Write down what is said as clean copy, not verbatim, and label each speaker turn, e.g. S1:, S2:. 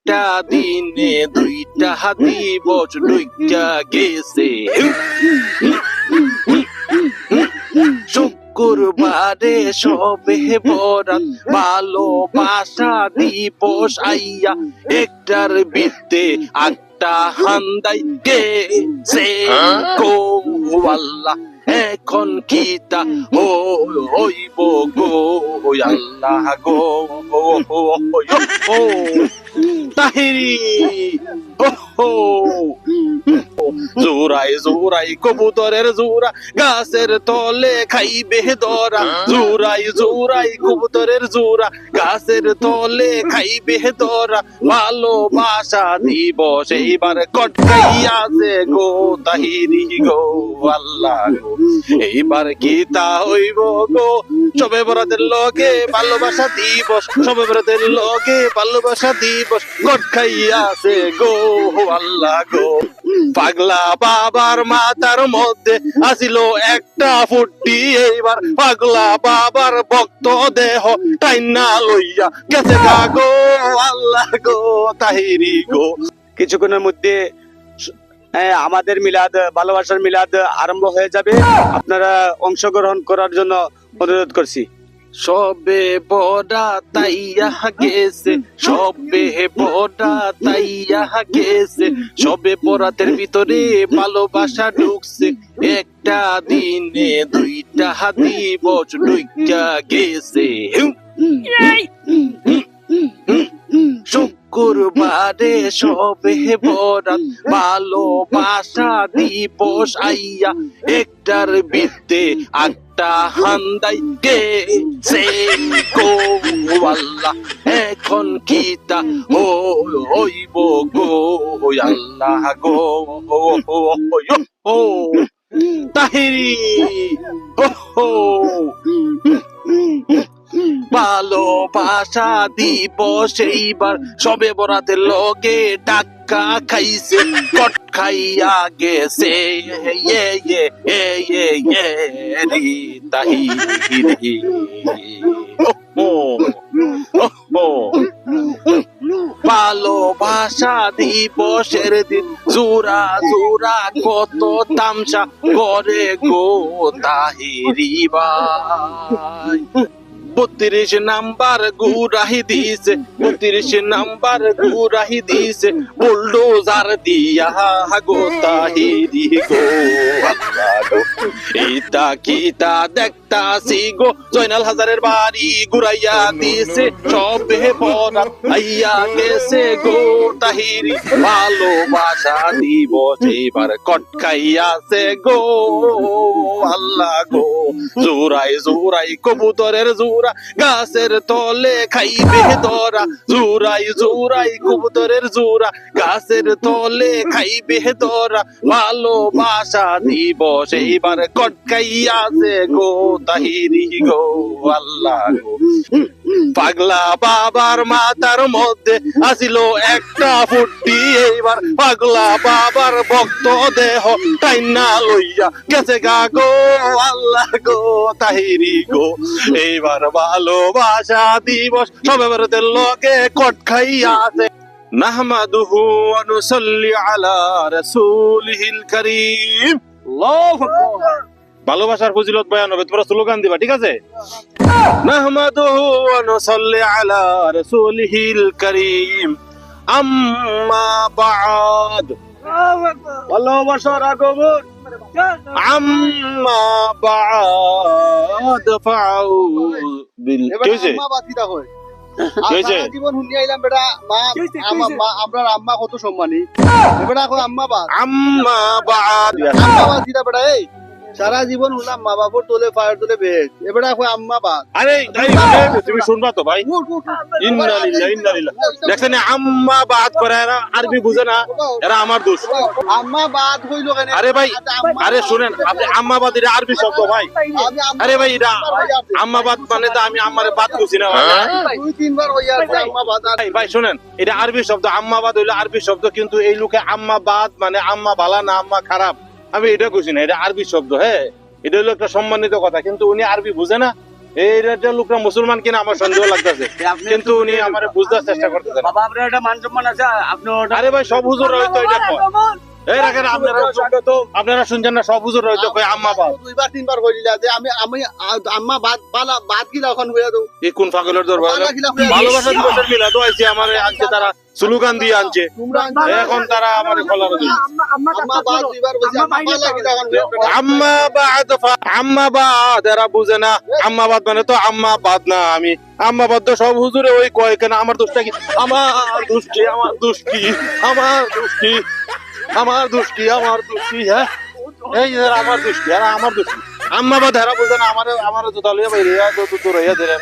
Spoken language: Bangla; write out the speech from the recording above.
S1: একটা দিনে দুইটা দিবস ডুইকা গেছে। শুক্রবারে সবে বরাত ভালোবাসা দিবস আইয়া একটার বিতে আটটা হান্দাই গেছে গো আল্লাহ। এখন কিতা হইব গো আল্লাহ গো তাহিরি জোরাই জোরাই কবুতরের জোরা গাছের তলে খাইবে ধরা। জোরাই জোরাই কবুতরের জোরা গাছের তলে খাইবে ধরা। ভালোবাসা দিবস এইবার কটকাইয়াছে গো তাহিরি গো আল্লাহ গো। এইবার গীতা হইব গো সবে বরাতের লগে ভালোবাসা দিবস। সবে বরাতের লগে ভালোবাসা দিবস কটকাইয়াছে গো আল্লাহ গো। পাগলা বাবার মাথার মধ্যে আসিল একটা ফুটি। এইবার পাগলা বাবার ভক্ত দেহ টাইনা লইয়া গেছে গো আল্লাহ গো তাহিরি গো।
S2: কিছুক্ষণের মধ্যে আমাদের মিলাদ, ভালোবাসার মিলাদ আরম্ভ হয়ে যাবে। আপনারা অংশগ্রহণ করার জন্য অনুরোধ করছি।
S1: সবে বড়া তাইয়া গেছে, সবে বড়া তাইয়া গেছে। সবে বরাতের ভিতরে ভালোবাসা ঢুকছে। একটা দিনে দুইটা দিবস ডুইকা গেছে। শুক্রবারে সবে বরাত ভালোবাসা দিবস আইয়া একটার বিতে আটটা হান্দাই গেছে গো আল্লাহ। এখন কিতা হইব গো আল্লাহ গো তাহিরি ভালোবাসা দিবস এইবার সবে বরাতের লগে টাকা খাইছে কট খাইয়া গেছে তাহিরি ভালোবাসা দিবসের দিন জোড়া জোড়া কত তামসা করে গো তাহিরি ভাই। 32 নাম্বার গুরাহি দিছে, 32 নাম্বার গুরাহি দিছে বুলডোজার দিয়া গো তাহিরি গো আল্লাহ গো। ইতা কিতা দেখতাছি গো জয়নাল হাজারের বাড়ি গুরাইয়া দিছে। সবে বরাত আইয়া গেছে গো তাহিরি ভালোবাসা দিবস এইবার কটকাইয়াছে গো আল্লাহ গো। জোরাই জোরাই কবুতরের জোরা গাছের তলে খাইবে ধরা। জোরাই জোরাই কবুতরের জোরা গাছের তলে খাইবে ধরা। ভালোবাসা দিবস এইবার কটকাইয়াছে গো তাহিরি গো আল্লাহ গো। পাগলা বাবার মাথার মধ্যে আসিল একটা ফুটি। এইবার পাগলা বাবার ভক্ত দেহ টাইনা লইয়া গেছে গো আল্লাহ গো তাহিরি গো। এইবার ভালোবাসা দিবস সবে বরাতের লগে কট খাইয়াছে। নাহমাদুহু ওয়া নুসাল্লি আলা রাসূলিহিল কারীম। আল্লাহু আকবার। ভালোবাসার ফজিলত বয়ান হবে, তোমরা স্লোগান দিবা, ঠিক আছে? নাহমাদুহু ওয়া নুসাল্লি আলা রাসূলিহিল কারীম। আম্মা বা'দ।
S2: ভালোবাসার আগমন।
S1: আম্মা বা'দ ফাউল বিল কেজে
S2: জীবন শুনিয়ে আইলাম বেটা। আমরা আম্মা কত সম্মানী বেটা। আম্মা বাদ,
S1: আম্মা বা'দ
S2: আম্মা বাদ দিতা বেটা। এই সারা জীবন হলাম মা বাবার তোলে ফায়ার তোলে বেশ। এবারে এখন আম্মা বাদ।
S1: আরে তুমি শুনবা তো ভাই। ইন্না লিল্লাহি ইন্না ইলাইহি। দেখছেন আম্মা বাদ করে এরা আরবি বুঝে না, এরা আমার দোষ।
S2: আম্মা বাদ হইলো কেন?
S1: আরে ভাই, আরে শুনেন আপনি আম্মা বাদ এটা আরবি শব্দ ভাই। আরে ভাই এটা আম্মা বাদ মানে তো আমি আম্মারে বাদ করছি না ভাই।
S2: 2-3 বার হইয়া আছে আম্মা বাদ।
S1: ভাই শুনেন এটা আরবি শব্দ। আম্মা বাদ হইলো আরবি শব্দ, কিন্তু এই লোকে আম্মা বাদ মানে আম্মা ভালো না আম্মা খারাপ আমি এটা কইছি না, এটা আরবি শব্দ। হ্যাঁ, এটা হলো একটা সম্মানিত কথা, কিন্তু উনি আরবি বুঝে না। এই রাজ্যের লোকরা মুসলমান কিনা আমার সন্দেহ লাগতেছে, কিন্তু উনি আমার বুঝতে চেষ্টা করতেছেন।
S2: বাবা আপনার একটা মান সম্মান আছে, আপনি
S1: আরে ভাই সব হুজুর হয়তো এটা কয়। এই রাখেন আপনারা শুনছেন না, সব হুজুর হয়তো কয় আম্মা বাদ।
S3: দুইবার তিনবার কইলা যে আমি আমি আম্মা বাদ গিলা এখন হইয়া দাও
S1: এই কোন পাগলের দরবার?
S3: বালা গিলা হইয়া দাও।
S1: ভালোবাসা দিবসের মিলাদ হইছে, আমার আনছে তারা স্লোগান দিয়ে আনছে,
S3: তোমরা
S1: এখন তারা আমার কলার দিচ্ছে।
S3: আম্মা বাদ দুইবার কইছে আম্মা বালা গিলা এখন হইয়া দাও।
S1: আম্মা বাদ আম্মা বাদ এরা বুঝে না। আম্মা বাদ মানে তো আম্মা বাদ না, আমি আম্মা বাদ তো সব হুজুরে ওই কয় কেন। আমার দোষটা কি? আমার দুষ্টি, আমার দুষ্টি, আমার দুষ্টি, আমার দুষ্টি, আমার দুষ্টি। হ্যাঁ এই যে আমার দুষ্টি, আর আমার দুষ্টি। আম্মা বাদ এরা বুঝে না, আমার আমার তো তালিয়া বাইরে তো রইয়া দিলেন।